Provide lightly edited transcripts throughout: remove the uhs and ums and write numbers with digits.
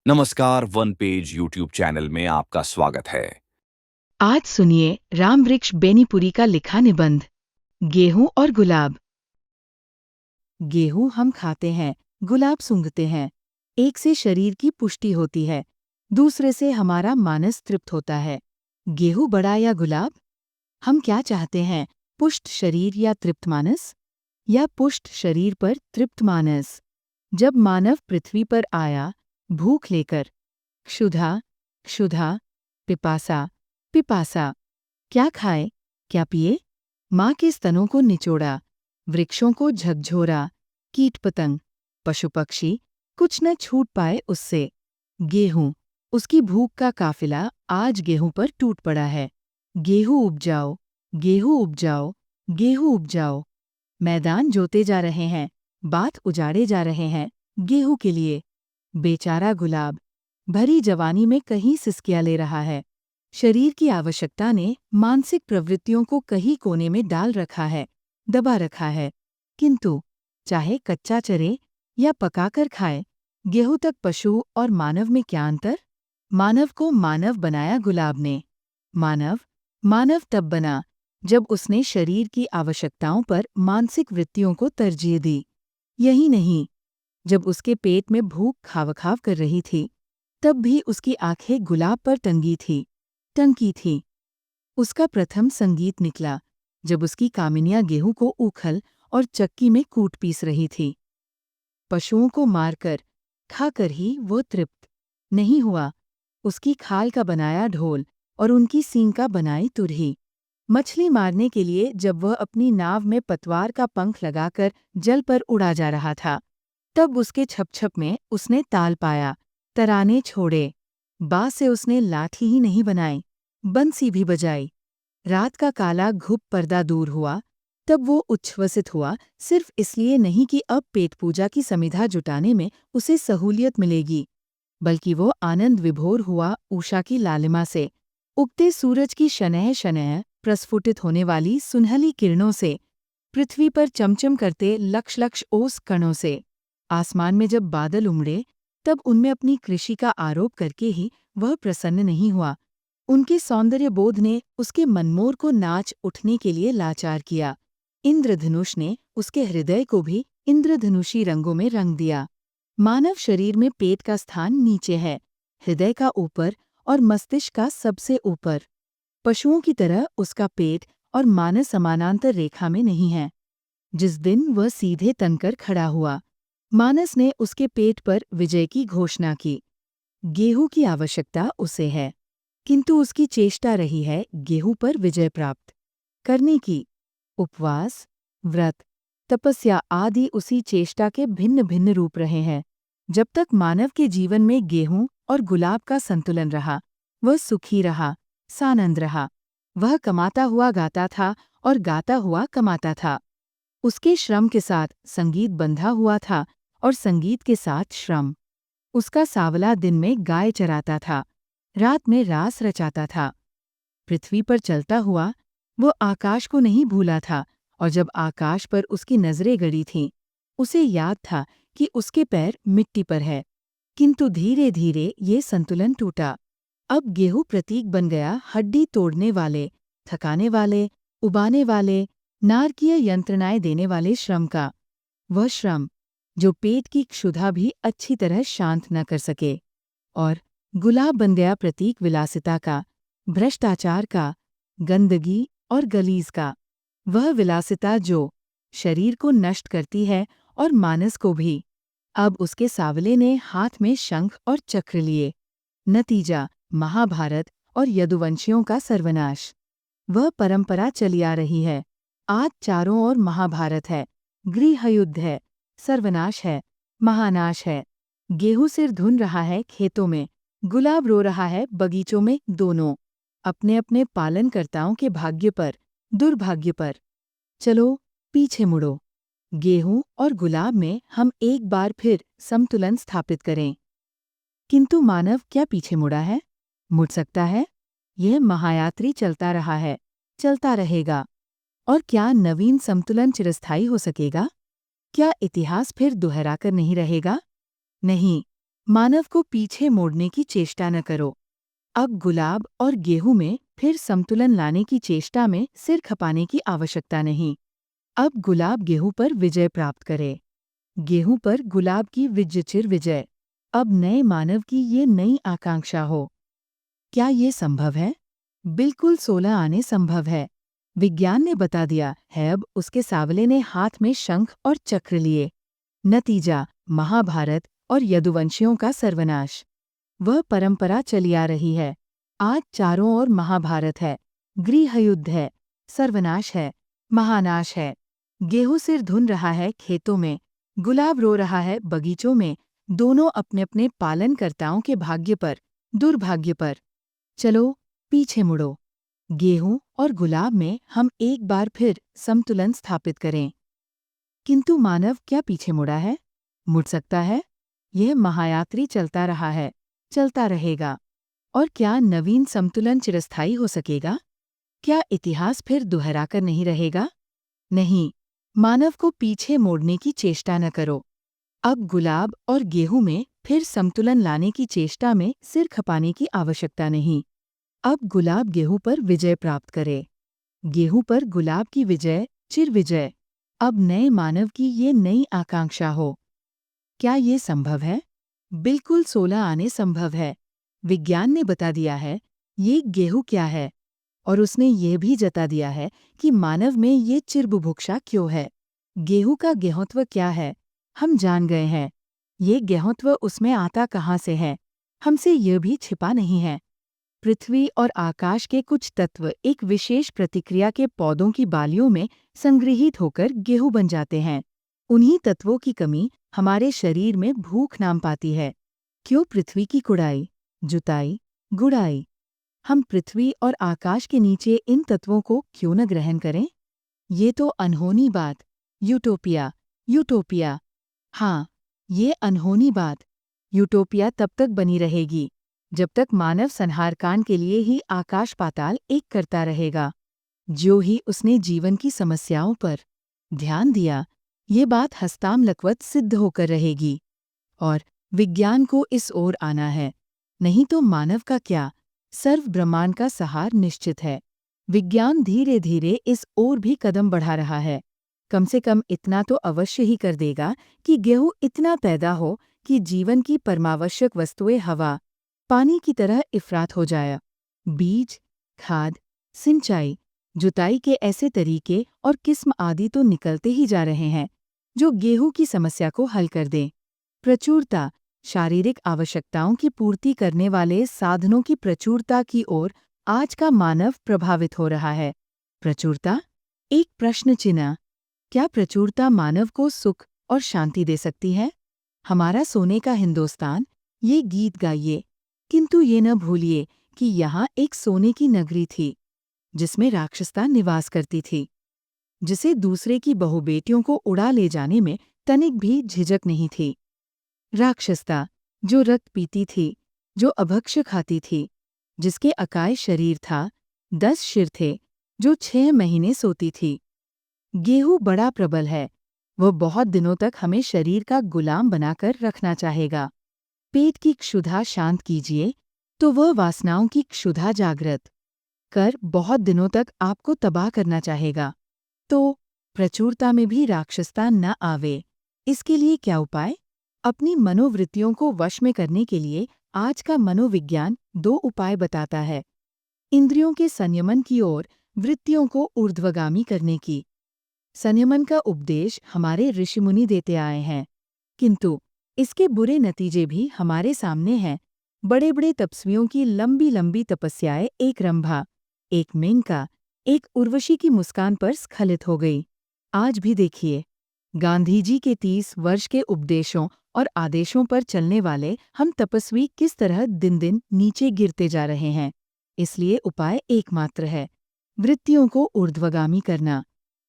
नमस्कार, one page YouTube channel में आपका स्वागत है। आज सुनिए रामवृक्ष बेनीपुरी का लिखा निबंध गेहूं और गुलाब। गेहूं हम खाते हैं, गुलाब सूंघते हैं। एक से शरीर की पुष्टि होती है, दूसरे से हमारा मानस तृप्त होता है। गेहूं बड़ा या गुलाब? हम क्या चाहते हैं, पुष्ट शरीर या तृप्त मानस? या पुष्ट शरीर पर तृप्त मानस? जब मानव पृथ्वी पर आया, भूख लेकर, क्षुधा, क्षुधा, पिपासा, पिपासा, क्या खाए, क्या पिए? माँ के स्तनों को निचोड़ा, वृक्षों को झकझोरा, कीट पतंग, पशु पक्षी, कुछ न छूट पाए उससे। गेहूं, उसकी भूख का काफिला आज गेहूं पर टूट पड़ा है। गेहूं उपजाओ, गेहूं उपजाओ, गेहूं उपजाओ। मैदान जोते जा रहे हैं, बात उजाड़े जा रहे हैं, गेहूं के लिए। बेचारा गुलाब, भरी जवानी में कहीं सिसकियां ले रहा है। शरीर की आवश्यकता ने मानसिक प्रवृत्तियों को कहीं कोने में डाल रखा है, दबा रखा है। किंतु चाहे कच्चा चरे या पकाकर खाए, गेहूं तक पशु और मानव में क्या अंतर? मानव को मानव बनाया गुलाब ने। मानव मानव तब बना जब उसने शरीर की आवश्यकताओं पर मानसिक वृत्तियों को तरजीह दी। यही नहीं, जब उसके पेट में भूख खावखाव कर रही थी, तब भी उसकी आंखें गुलाब पर टंकी थी। उसका प्रथम संगीत निकला जब उसकी कामिनियां गेहूं को ऊखल और चक्की में कूट पीस रही थी। पशुओं को मारकर, खाकर ही वो तृप्त नहीं हुआ। उसकी खाल का बनाया ढोल और उनकी सींग का बनाई तुरही। मछली मारने के लिए जब वह अपनी नाव में पतवार का पंख लगाकर जल पर उड़ा जा रहा था, तब उसके छप-छप में उसने ताल पाया, तराने छोड़े। बाँस से उसने लाठी ही नहीं बनाई, बंसी भी बजाई। रात का काला घुप पर्दा दूर हुआ, तब वो उच्छ्वसित हुआ, सिर्फ इसलिए नहीं कि अब पेट पूजा की समिधा जुटाने में उसे सहूलियत मिलेगी, बल्कि वो आनंद विभोर हुआ उषा की लालिमा से, उगते सूरज की शनैः-शनैः प्रस्फुटित होने वाली सुनहली किरणों से, पृथ्वी पर चमचम करते लक्ष-लक्ष ओस कणों से। आसमान में जब बादल उमड़े, तब उनमें अपनी कृषि का आरोप करके ही वह प्रसन्न नहीं हुआ। उनके सौंदर्य बोध ने उसके मनमोर को नाच उठने के लिए लाचार किया। इंद्रधनुष ने उसके हृदय को भी इंद्रधनुषी रंगों में रंग दिया। मानव शरीर में पेट का स्थान नीचे है, हृदय का ऊपर और मस्तिष्क का सबसे ऊपर। पशुओं की तरह उसका पेट और मानस समानांतर रेखा में नहीं है। जिस दिन वह सीधे तनकर खड़ा हुआ, मानस ने उसके पेट पर विजय की घोषणा की। गेहूं की आवश्यकता उसे है, किंतु उसकी चेष्टा रही है गेहूं पर विजय प्राप्त करने की। उपवास, व्रत, तपस्या आदि उसी चेष्टा के भिन्न भिन्न रूप रहे हैं। जब तक मानव के जीवन में गेहूं और गुलाब का संतुलन रहा, वह सुखी रहा, सानंद रहा। वह कमाता हुआ गाता था और गाता हुआ कमाता था। उसके श्रम के साथ संगीत बंधा हुआ था और संगीत के साथ श्रम। उसका सावला दिन में गाय चराता था, रात में रास रचाता था। पृथ्वी पर चलता हुआ वो आकाश को नहीं भूला था, और जब आकाश पर उसकी नजरें गड़ी थीं, उसे याद था कि उसके पैर मिट्टी पर है। किंतु धीरे धीरे ये संतुलन टूटा। अब गेहूं प्रतीक बन गया हड्डी तोड़ने वाले, थकाने वाले, उबाने वाले, नारकीय यंत्रणाएं देने वाले श्रम का। वह श्रम जो पेट की क्षुधा भी अच्छी तरह शांत न कर सके। और गुलाब बन गया प्रतीक विलासिता का, भ्रष्टाचार का, गंदगी और गलीज का। वह विलासिता जो शरीर को नष्ट करती है और मानस को भी। अब उसके सावले ने हाथ में शंख और चक्र लिए। नतीजा महाभारत और यदुवंशियों का सर्वनाश। वह परंपरा चली आ रही है। आज चारों ओर महाभारत है, गृहयुद्ध है, सर्वनाश है, महानाश है। गेहूं सिर धुन रहा है खेतों में, गुलाब रो रहा है बगीचों में, दोनों अपने अपने पालनकर्ताओं के भाग्य पर, दुर्भाग्य पर। चलो पीछे मुड़ो। गेहूं और गुलाब में हम एक बार फिर संतुलन स्थापित करें। किंतु मानव क्या पीछे मुड़ा है? मुड़ सकता है? यह महायात्री चलता रहा है, चलता रहेगा। और क्या नवीन संतुलन चिरस्थायी हो सकेगा? क्या इतिहास फिर दोहराकर नहीं रहेगा? नहीं, मानव को पीछे मोड़ने की चेष्टा न करो। अब गुलाब और गेहूं में फिर संतुलन लाने की चेष्टा में सिर खपाने की आवश्यकता नहीं। अब गुलाब गेहूं पर विजय प्राप्त करे। गेहूं पर गुलाब की विजयचिर विजय। अब नए मानव की ये नई आकांक्षा हो। क्या ये संभव है? बिल्कुल 16 आने संभव है। विज्ञान ने बता दिया है। अब उसके सावले ने हाथ में शंख और चक्र लिए। नतीजा महाभारत और यदुवंशियों का सर्वनाश। वह परंपरा चली आ रही है। आज चारों ओर महाभारत है, गृह युद्ध है, सर्वनाश है, महानाश है। गेहूं सिर धुन रहा है खेतों में, गुलाब रो रहा है बगीचों में, दोनों अपने अपने पालनकर्ताओं के भाग्य पर, दुर्भाग्य पर। चलो पीछे मुड़ो। गेहूं और गुलाब में हम एक बार फिर संतुलन स्थापित करें। किंतु मानव क्या पीछे मुड़ा है? मुड़ सकता है? यह महायात्री चलता रहा है, चलता रहेगा। और क्या नवीन संतुलन चिरस्थायी हो सकेगा? क्या इतिहास फिर दोहराकर नहीं रहेगा? नहीं, मानव को पीछे मोड़ने की चेष्टा न करो। अब गुलाब और गेहूं में फिर संतुलन लाने की चेष्टा में सिर खपाने की आवश्यकता नहीं। अब गुलाब गेहूं पर विजय प्राप्त करे। गेहूं पर गुलाब की विजय, चिर विजय। अब नए मानव की ये नई आकांक्षा हो। क्या ये संभव है? बिल्कुल 16 आने संभव है। विज्ञान ने बता दिया है ये गेहूं क्या है, और उसने ये भी जता दिया है कि मानव में ये चिरबुभुक्षा क्यों है। गेहूं का गेहूत्व क्या है, हम जान गए हैं। ये गेहूत्व उसमें आता कहाँ से है, हमसे यह भी छिपा नहीं है। पृथ्वी और आकाश के कुछ तत्व एक विशेष प्रतिक्रिया के पौधों की बालियों में संग्रहित होकर गेहूं बन जाते हैं। उन्हीं तत्वों की कमी हमारे शरीर में भूख नाम पाती है। क्यों पृथ्वी की कुड़ाई, जुताई, गुड़ाई? हम पृथ्वी और आकाश के नीचे इन तत्वों को क्यों न ग्रहण करें? ये तो अनहोनी बात, यूटोपिया, यूटोपिया। हाँ, ये अनहोनी बात, यूटोपिया तब तक बनी रहेगी जब तक मानव संहारकांड के लिए ही आकाश पाताल एक करता रहेगा। जो ही उसने जीवन की समस्याओं पर ध्यान दिया, ये बात हस्तामलकवत सिद्ध होकर रहेगी। और विज्ञान को इस ओर आना है, नहीं तो मानव का क्या, सर्व ब्रह्मांड का सहार निश्चित है। विज्ञान धीरे धीरे इस ओर भी कदम बढ़ा रहा है। कम से कम इतना तो अवश्य ही कर देगा कि गेहूं इतना पैदा हो कि जीवन की परमावश्यक वस्तुएं हवा, पानी की तरह इफरात हो जाए। बीज, खाद, सिंचाई, जुताई के ऐसे तरीके और किस्म आदि तो निकलते ही जा रहे हैं जो गेहूं की समस्या को हल कर दें। प्रचुरता, शारीरिक आवश्यकताओं की पूर्ति करने वाले साधनों की प्रचुरता की ओर आज का मानव प्रभावित हो रहा है। प्रचुरता? एक प्रश्न चिन्ह। क्या प्रचुरता मानव को सुख और शांति दे सकती है? हमारा सोने का हिंदुस्तान, ये गीत गाइए, किंतु ये न भूलिए कि यहाँ एक सोने की नगरी थी जिसमें राक्षसता निवास करती थी, जिसे दूसरे की बहुबेटियों को उड़ा ले जाने में तनिक भी झिझक नहीं थी। राक्षसता जो रक्त पीती थी, जो अभक्ष्य खाती थी, जिसके अकाय शरीर था, 10 सिर थे, जो 6 महीने सोती थी। गेहूं बड़ा प्रबल है, वह बहुत दिनों तक हमें शरीर का गुलाम बनाकर रखना चाहेगा। पेट की क्षुधा शांत कीजिए तो वह वासनाओं की क्षुधा जागृत कर बहुत दिनों तक आपको तबाह करना चाहेगा। तो प्रचुरता में भी राक्षसता न आवे, इसके लिए क्या उपाय? अपनी मनोवृत्तियों को वश में करने के लिए आज का मनोविज्ञान 2 उपाय बताता है। इंद्रियों के संयमन की ओर वृत्तियों को ऊर्ध्वगामी करने की। संयमन का उपदेश हमारे ऋषिमुनि देते आए हैं, किंतु इसके बुरे नतीजे भी हमारे सामने हैं। बड़े बड़े तपस्वियों की लंबी लंबी तपस्याएं एक रंभा, एक मेनका, एक उर्वशी की मुस्कान पर स्खलित हो गई। आज भी देखिए, गांधी जी के 30 वर्ष के उपदेशों और आदेशों पर चलने वाले हम तपस्वी किस तरह दिन दिन नीचे गिरते जा रहे हैं। इसलिए उपाय एकमात्र है, वृत्तियों को ऊर्ध्वगामी करना।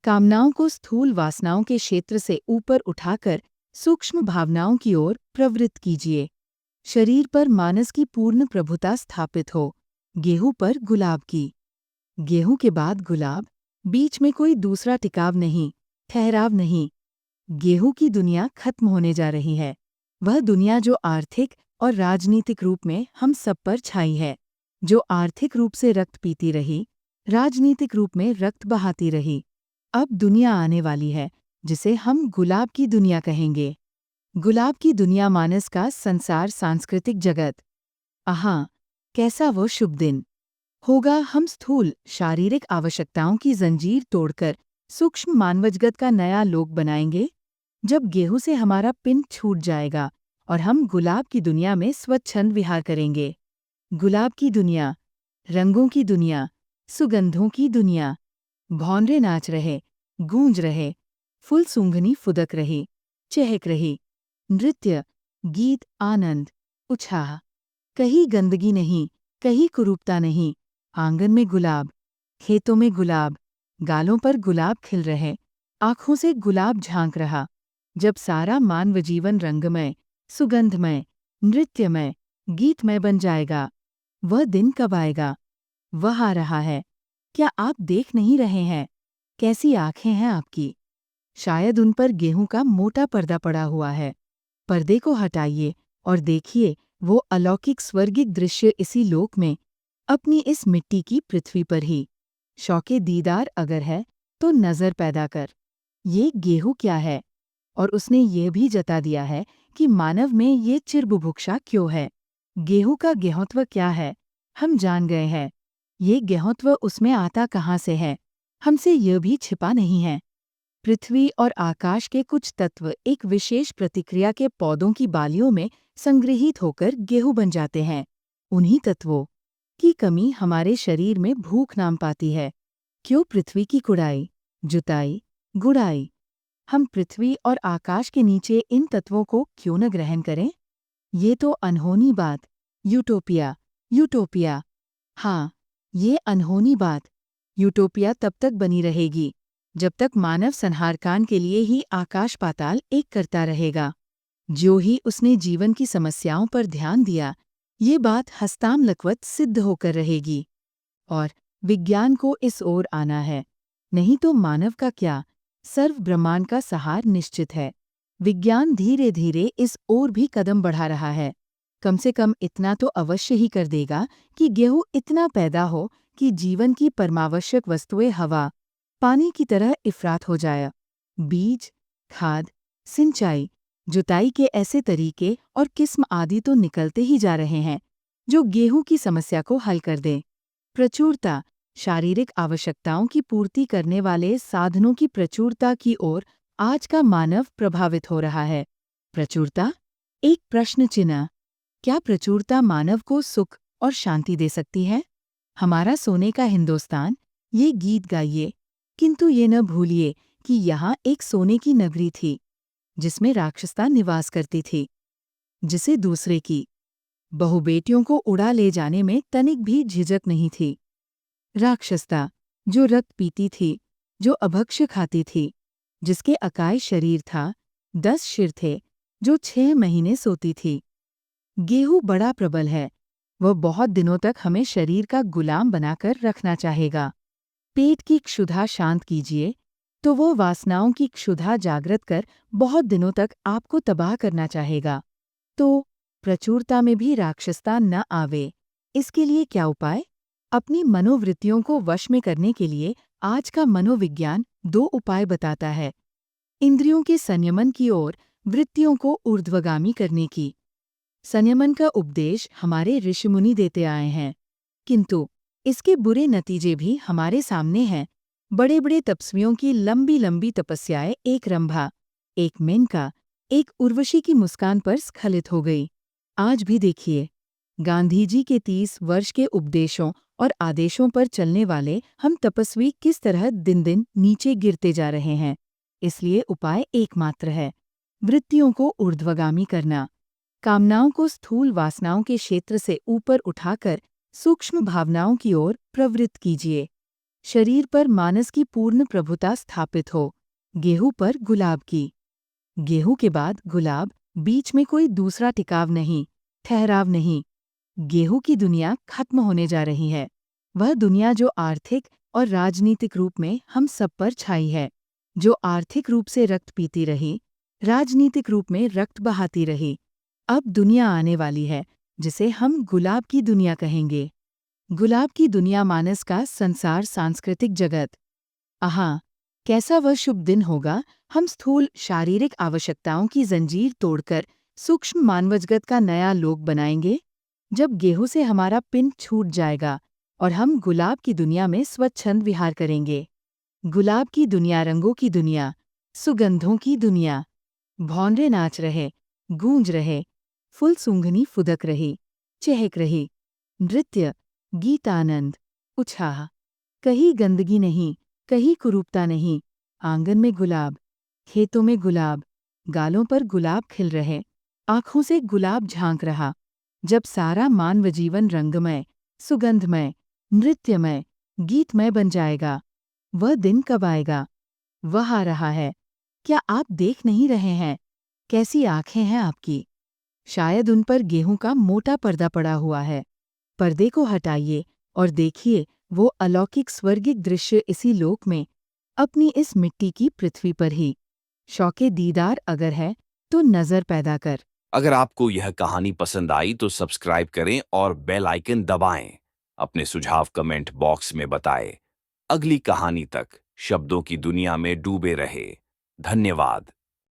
कामनाओं को स्थूल वासनाओं के क्षेत्र से ऊपर उठाकर सूक्ष्म भावनाओं की ओर प्रवृत्त कीजिए। शरीर पर मानस की पूर्ण प्रभुता स्थापित हो। गेहूं पर गुलाब की। गेहूं के बाद गुलाब, बीच में कोई दूसरा टिकाव नहीं, ठहराव नहीं। गेहूं की दुनिया खत्म होने जा रही है। वह दुनिया जो आर्थिक, और राजनीतिक रूप में हम सब पर छाई है, जो आर्थिक रूप से रक्त पीती रही, राजनीतिक रूप में रक्त बहाती रही। अब दुनिया आने वाली है जिसे हम गुलाब की दुनिया कहेंगे। गुलाब की दुनिया मानस का संसार, सांस्कृतिक जगत। आहा, कैसा वो शुभ दिन होगा। हम स्थूल शारीरिक आवश्यकताओं की जंजीर तोड़कर सूक्ष्म मानवजगत का नया लोक बनाएंगे, जब गेहूं से हमारा पिंड छूट जाएगा और हम गुलाब की दुनिया में स्वच्छंद विहार करेंगे। गुलाब की दुनिया, रंगों की दुनिया, सुगंधों की दुनिया। भौंरे नाच रहे, गूंज रहे, फुल सूंघनी फुदक रही, चहक रही। नृत्य, गीत, आनंद, उत्साह। कहीं गंदगी नहीं, कहीं कुरूपता नहीं। आंगन में गुलाब, खेतों में गुलाब, गालों पर गुलाब खिल रहे, आँखों से गुलाब झांक रहा। जब सारा मानव जीवन रंगमय, सुगंधमय, नृत्यमय, गीतमय बन जाएगा, वह दिन कब आएगा? वह आ रहा है। क्या आप देख नहीं रहे हैं? कैसी आंखें हैं आपकी! शायद उन पर गेहूं का मोटा पर्दा पड़ा हुआ है। पर्दे को हटाइए और देखिए वो अलौकिक स्वर्गिक दृश्य इसी लोक में, अपनी इस मिट्टी की पृथ्वी पर ही। शौके दीदार अगर है तो नजर पैदा कर। ये गेहूं क्या है? और उसने ये भी जता दिया है कि मानव में ये चिरबुभुक्षा क्यों है। गेहूं का गेहूत्व क्या है, हम जान गए हैं। ये गेहूत्व उसमें आता कहाँ से है, हमसे यह भी छिपा नहीं है। पृथ्वी और आकाश के कुछ तत्व एक विशेष प्रतिक्रिया के पौधों की बालियों में संग्रहित होकर गेहूं बन जाते हैं। उन्हीं तत्वों की कमी हमारे शरीर में भूख नाम पाती है। क्यों पृथ्वी की कुड़ाई, जुताई, गुड़ाई? हम पृथ्वी और आकाश के नीचे इन तत्वों को क्यों न ग्रहण करें? ये तो अनहोनी बात, यूटोपिया, यूटोपिया। हाँ, ये अनहोनी बात, यूटोपिया तब तक बनी रहेगी जब तक मानव संहारकान के लिए ही आकाश पाताल एक करता रहेगा। जो ही उसने जीवन की समस्याओं पर ध्यान दिया, ये बात हस्तामलकवत सिद्ध होकर रहेगी। और विज्ञान को इस ओर आना है, नहीं तो मानव का क्या, सर्व ब्रह्मांड का सहार निश्चित है। विज्ञान धीरे धीरे इस ओर भी कदम बढ़ा रहा है। कम से कम इतना तो अवश्य ही कर देगा कि गेहूं इतना पैदा हो कि जीवन की परमावश्यक वस्तुएं हवा, पानी की तरह इफरात हो जाए। बीज, खाद, सिंचाई, जुताई के ऐसे तरीके और किस्म आदि तो निकलते ही जा रहे हैं जो गेहूं की समस्या को हल कर दें। प्रचुरता, शारीरिक आवश्यकताओं की पूर्ति करने वाले साधनों की प्रचुरता की ओर आज का मानव प्रभावित हो रहा है। प्रचुरता? एक प्रश्न चिन्ह। क्या प्रचुरता मानव को सुख और शांति दे सकती है? हमारा सोने का हिंदुस्तान, ये गीत गाइए, किंतु ये न भूलिए कि यहाँ एक सोने की नगरी थी, जिसमें राक्षसता निवास करती थी, जिसे दूसरे की बहुबेटियों को उड़ा ले जाने में तनिक भी झिझक नहीं थी। राक्षसता, जो रक्त पीती थी, जो अभक्ष्य खाती थी, जिसके अकाय शरीर था, 10 शिर थे, जो 6 महीने सोती थी। गेहूं बड़ा प्रबल है, वह बहुत दिनों तक हमें शरीर का गुलाम बनाकर रखना चाहेगा। पेट की क्षुधा शांत कीजिए, तो वो वासनाओं की क्षुधा जागृत कर बहुत दिनों तक आपको तबाह करना चाहेगा। तो प्रचुरता में भी राक्षसता न आवे, इसके लिए क्या उपाय? अपनी मनोवृत्तियों को वश में करने के लिए आज का मनोविज्ञान 2 उपाय बताता है। इंद्रियों के संयमन की ओर वृत्तियों को ऊर्ध्वगामी करने की। संयमन का उपदेश हमारे ऋषिमुनि देते आए हैं, किंतु इसके बुरे नतीजे भी हमारे सामने हैं। बड़े बड़े तपस्वियों की लंबी लंबी तपस्याएं एक रंभा, एक मेनका, एक उर्वशी की मुस्कान पर स्खलित हो गई। आज भी देखिए, गांधी जी के 30 वर्ष के उपदेशों और आदेशों पर चलने वाले हम तपस्वी किस तरह दिन दिन नीचे गिरते जा रहे हैं। इसलिए उपाय एकमात्र है, वृत्तियों को ऊर्ध्वगामी करना। कामनाओं को स्थूल वासनाओं के क्षेत्र से ऊपर उठाकर सूक्ष्म भावनाओं की ओर प्रवृत्त कीजिए। शरीर पर मानस की पूर्ण प्रभुता स्थापित हो, गेहूं पर गुलाब की। गेहूं के बाद गुलाब, बीच में कोई दूसरा टिकाव नहीं, ठहराव नहीं। गेहूं की दुनिया खत्म होने जा रही है, वह दुनिया जो आर्थिक और राजनीतिक रूप में हम सब पर छाई है, जो आर्थिक रूप से रक्त पीती रही, राजनीतिक रूप में रक्त बहाती रही, अब दुनिया आने वाली है जिसे हम गुलाब की दुनिया कहेंगे। गुलाब की दुनिया मानस का संसार सांस्कृतिक जगत। आहा, कैसा वह शुभ दिन होगा, हम स्थूल शारीरिक आवश्यकताओं की जंजीर तोड़कर सूक्ष्म मानवजगत का नया लोक बनाएंगे। जब गेहूं से हमारा पिंड छूट जाएगा और हम गुलाब की दुनिया में स्वच्छंद विहार करेंगे। गुलाब की दुनिया, रंगों की दुनिया, सुगंधों की दुनिया। भौंरे नाच रहे, गूंज रहे, फुल सूंघनी फुदक रही, चहक रही। नृत्य, गीतानंद, उत्साह। कहीं गंदगी नहीं, कहीं कुरूपता नहीं। आंगन में गुलाब, खेतों में गुलाब, गालों पर गुलाब खिल रहे, आंखों से गुलाब झांक रहा। जब सारा मानव जीवन रंगमय, सुगंधमय, नृत्यमय, गीतमय बन जाएगा, वह दिन कब आएगा? वह आ रहा है। क्या आप देख नहीं रहे हैं? कैसी आंखें हैं आपकी! शायद उन पर गेहूं का मोटा पर्दा पड़ा हुआ है। पर्दे को हटाइए और देखिए वो अलौकिक स्वर्गिक दृश्य इसी लोक में, अपनी इस मिट्टी की पृथ्वी पर ही। शौके दीदार अगर है तो नजर पैदा कर। अगर आपको यह कहानी पसंद आई तो सब्सक्राइब करें और बेल आइकन दबाएं। अपने सुझाव कमेंट बॉक्स में बताएं। अगली कहानी तक शब्दों की दुनिया में डूबे रहे। धन्यवाद।